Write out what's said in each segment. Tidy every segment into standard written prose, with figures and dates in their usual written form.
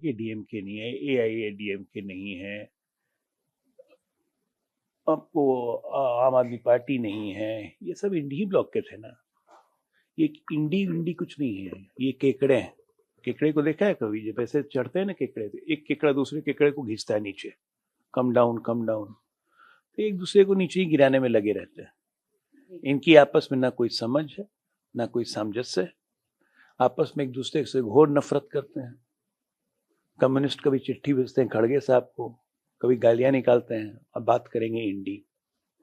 ये डीएमके नहीं है, एआईएडीएमके नहीं है, आपको आम आदमी पार्टी नहीं है, ये सब इंडी ब्लॉक के थे ना। ये इंडी इंडी कुछ नहीं है, ये केकड़े हैं। केकड़े को देखा है कभी? जब ऐसे चढ़ते हैं ना केकड़े, तो एक केकड़ा दूसरे केकड़े को घिसता है नीचे, कम डाउन कम डाउन, तो एक दूसरे को नीचे ही गिराने में लगे रहते हैं। इनकी आपस में ना कोई समझ है, ना कोई सामंजस्य है, आपस में एक दूसरे से घोर नफरत करते हैं। कम्युनिस्ट कभी चिट्ठी भेजते हैं खड़गे साहब को, कभी गालियां निकालते हैं, अब बात करेंगे इंडी।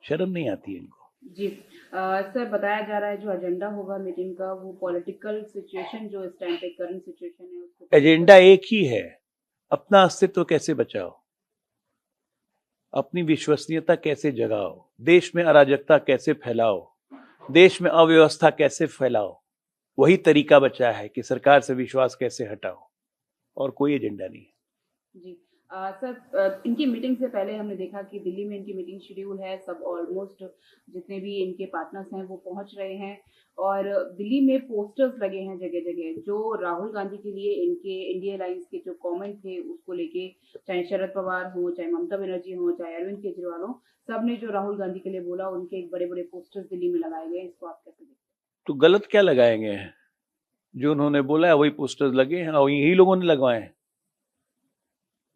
शर्म नहीं आती है इनको। जी सर, बताया जा रहा है जो एजेंडा होगा मीटिंग का वो पॉलिटिकल सिचुएशन जो इस टाइम पे करंट सिचुएशन है उसको, एजेंडा एक ही है, अपना अस्तित्व कैसे बचाओ, अपनी विश्वसनीयता कैसे जगाओ, देश में अराजकता कैसे फैलाओ, देश में अव्यवस्था कैसे फैलाओ। वही तरीका बचा है कि सरकार से विश्वास कैसे हटाओ, और कोई एजेंडा नहीं है। जी सर, इनकी मीटिंग से पहले हमने देखा कि दिल्ली में इनकी मीटिंग शेड्यूल है, सब ऑलमोस्ट जितने भी इनके पार्टनर्स हैं वो पहुंच रहे हैं, और दिल्ली में पोस्टर्स लगे हैं जगह जगह जो राहुल गांधी के लिए इनके इंडिया अलायंस के जो कमेंट थे उसको लेके, चाहे शरद पवार हो, चाहे ममता बनर्जी हो, चाहे अरविंद केजरीवाल हो, सब ने जो राहुल गांधी के लिए बोला उनके एक बड़े बड़े पोस्टर्स दिल्ली में लगाए गए। इसको आप कैसे देखते हैं? तो गलत क्या लगाएंगे? जो उन्होंने बोला है वही पोस्टर्स लगे हैं, और यही लोगों ने लगवाए हैं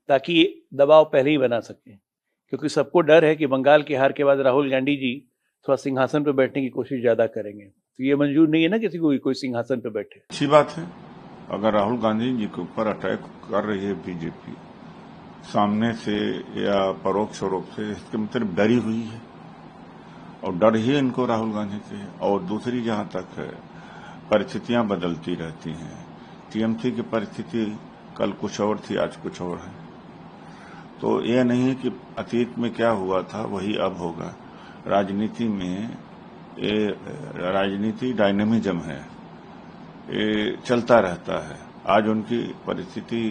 ताकि दबाव पहले ही बना सके, क्योंकि सबको डर है कि बंगाल की हार के बाद राहुल गांधी जी थोड़ा सिंहासन पर बैठने की कोशिश ज्यादा करेंगे। तो ये मंजूर नहीं है ना किसी को कोई सिंहासन पर बैठे। अच्छी बात है, अगर राहुल गांधी जी के ऊपर अटैक कर रही है बीजेपी सामने से या परोक्ष रूप से, इसके मतलब डरी हुई है, और डर ही इनको राहुल गांधी से। और दूसरी जहां तक है, परिस्थितियां बदलती रहती हैं। टीएमसी की परिस्थिति कल कुछ और थी, आज कुछ और है। तो यह नहीं है कि अतीत में क्या हुआ था वही अब होगा। राजनीति में ये राजनीति डायनेमिज्म है, ये चलता रहता है। आज उनकी परिस्थिति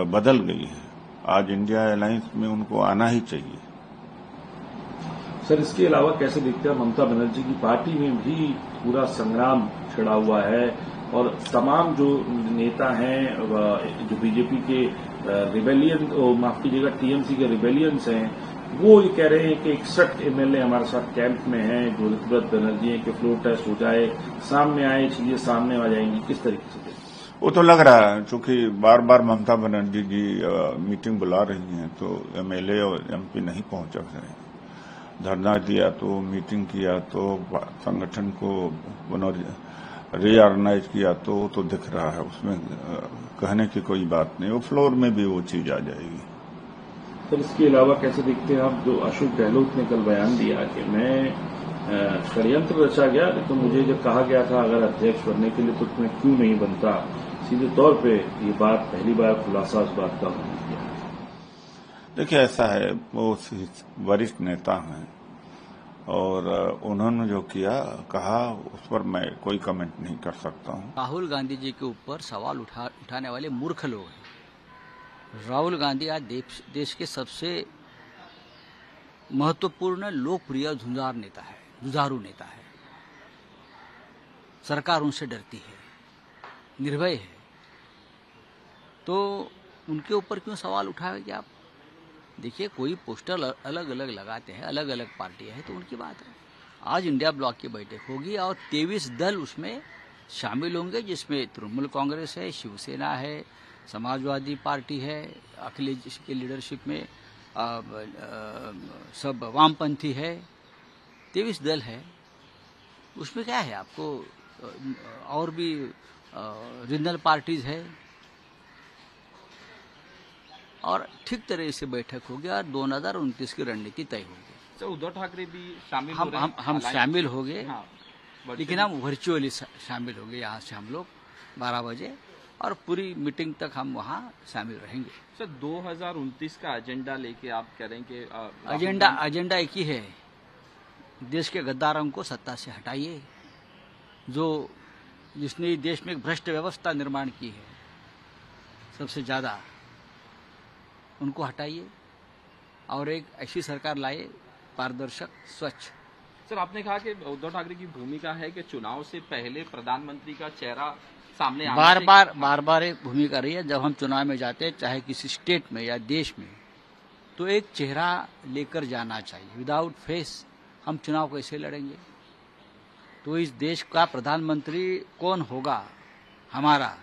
बदल गई है, आज इंडिया अलायंस में उनको आना ही चाहिए। सर, इसके अलावा कैसे देखते हैं ममता बनर्जी की पार्टी में भी पूरा संग्राम छिड़ा हुआ है, और तमाम जो नेता हैं जो बीजेपी के रिबेलियन, माफ कीजिएगा टीएमसी के रिबेलियंस हैं, वो ये कह रहे हैं कि 61 एमएलए हमारे साथ कैंप में हैं, जो ऋतुव्रत बनर्जी हैं कि फ्लोर टेस्ट हो जाए, सामने आए, चीजें सामने आ जाएंगी। किस तरीके से? वो तो लग रहा है, चूंकि बार बार ममता बनर्जी जी मीटिंग बुला रही हैं तो एमएलए और एमपी नहीं पहुंच रहे। धरना दिया तो, मीटिंग किया तो, संगठन को रीऑर्गेनाइज किया तो दिख रहा है, उसमें कहने की कोई बात नहीं। वो फ्लोर में भी वो चीज आ जाएगी। सर, इसके अलावा कैसे देखते हैं आप जो अशोक गहलोत ने कल बयान दिया कि मैं षड्यंत्र रचा गया, तो मुझे जब कहा गया था अगर अध्यक्ष बनने के लिए तो मैं क्यों नहीं बनता, सीधे तौर पे ये बात पहली बार खुलासा उस बात का उन्होंने किया। देखिए, ऐसा है, वो वरिष्ठ नेता हैं और उन्होंने जो किया कहा उस पर मैं कोई कमेंट नहीं कर सकता हूं। राहुल गांधी जी के ऊपर सवाल उठाने वाले मूर्ख लोग हैं। राहुल गांधी आज देश के सबसे महत्वपूर्ण लोकप्रिय जुझारू नेता है। सरकार उनसे डरती है, निर्भय है, तो उनके ऊपर क्यों सवाल उठाएंगे आप? देखिए, कोई पोस्टर अलग अलग लगाते हैं, अलग अलग पार्टियां हैं, तो उनकी बात है। आज इंडिया ब्लॉक की बैठक होगी और 23 दल उसमें शामिल होंगे, जिसमें तृणमूल कांग्रेस है, शिवसेना है, समाजवादी पार्टी है, अखिलेश जी के लीडरशिप में सब वामपंथी है, 23 दल है। उसमें क्या है, आपको और भी रीजनल पार्टीज है, और ठीक तरह से बैठक होगी और 2029 की रणनीति तय होगी। तो उद्धव ठाकरे भी शामिल हम शामिल हो गए, हाँ, लेकिन हम वर्चुअली शामिल हो गए। यहाँ से हम लोग 12 बजे और पूरी मीटिंग तक हम वहाँ शामिल रहेंगे। सर, 2029 का एजेंडा लेके आप कह रहे हैं कि एजेंडा एक ही है, देश के गद्दारों को सत्ता से हटाइए, जिसने देश में एक भ्रष्ट व्यवस्था निर्माण की है सबसे ज्यादा, उनको हटाइए और एक ऐसी सरकार लाए पारदर्शक, स्वच्छ। सर, आपने कहा कि उद्धव ठाकरे की भूमिका है कि चुनाव से पहले प्रधानमंत्री का चेहरा सामने आना बार बार एक भूमिका रही है। जब हम चुनाव में जाते हैं, चाहे किसी स्टेट में या देश में, तो एक चेहरा लेकर जाना चाहिए। विदाउट फेस हम चुनाव कैसे लड़ेंगे? तो इस देश का प्रधानमंत्री कौन होगा, हमारा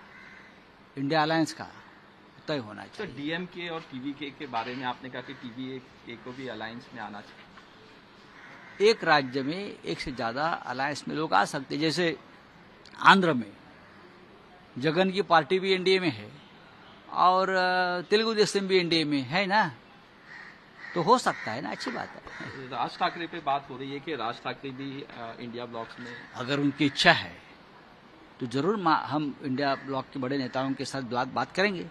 इंडिया अलायंस का, तय होना तो चाहिए। डीएमके और टीवीके के बारे में आपने कहा कि टीवीके को भी अलायंस में आना चाहिए। एक राज्य में एक से ज्यादा अलायंस में लोग आ सकते हैं। जैसे आंध्र में जगन की पार्टी भी एनडीए में है और तेलुगु देशम भी एनडीए में है ना, तो हो सकता है ना, अच्छी बात है। राज ठाकरे पे बात हो रही है कि राज ठाकरे भी इंडिया ब्लॉक्स में, अगर उनकी इच्छा है तो जरूर हम इंडिया ब्लॉक के बड़े नेताओं के साथ बात करेंगे।